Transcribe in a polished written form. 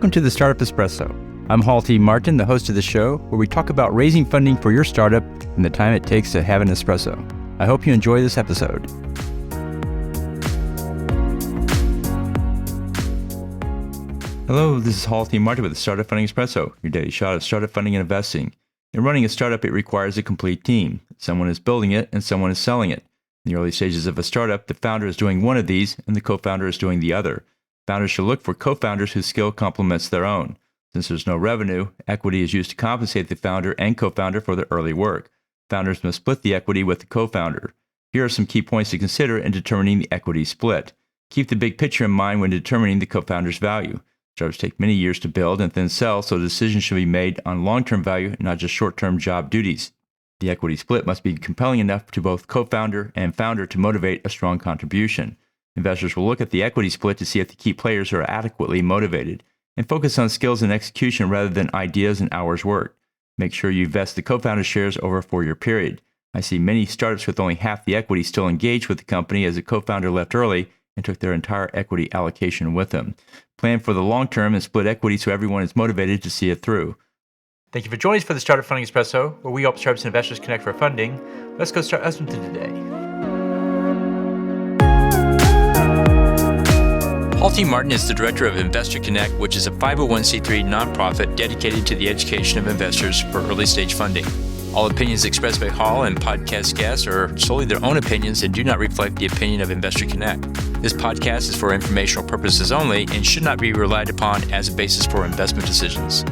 Welcome to the Startup Espresso. I'm Halty Martin, the host of the show, where we talk about raising funding for your startup and the time it takes to have an espresso. I hope you enjoy this episode. Hello, this is Halty Martin with the Startup Funding Espresso, your daily shot of startup funding and investing. In running a startup, it requires a complete team. Someone is building it and someone is selling it. In the early stages of a startup, the founder is doing one of these and the co-founder is doing the other. Founders should look for co-founders whose skill complements their own. Since there's no revenue, equity is used to compensate the founder and co-founder for their early work. Founders must split the equity with the co-founder. Here are some key points to consider in determining the equity split. Keep the big picture in mind when determining the co-founder's value. Startups take many years to build and then sell, so decisions should be made on long-term value, not just short-term job duties. The equity split must be compelling enough to both co-founder and founder to motivate a strong contribution. Investors will look at the equity split to see if the key players are adequately motivated, and focus on skills and execution rather than ideas and hours worked. Make sure you vest the co-founder shares over a 4-year period. I see many startups with only half the equity still engaged with the company as the co-founder left early and took their entire equity allocation with them. Plan for the long term and split equity so everyone is motivated to see it through. Thank you for joining us for the Startup Funding Espresso, where we help startups and investors connect for funding. Let's go start listening to today. Halty Martin is the director of Investor Connect, which is a 501c3 nonprofit dedicated to the education of investors for early-stage funding. All opinions expressed by Hall and podcast guests are solely their own opinions and do not reflect the opinion of Investor Connect. This podcast is for informational purposes only and should not be relied upon as a basis for investment decisions.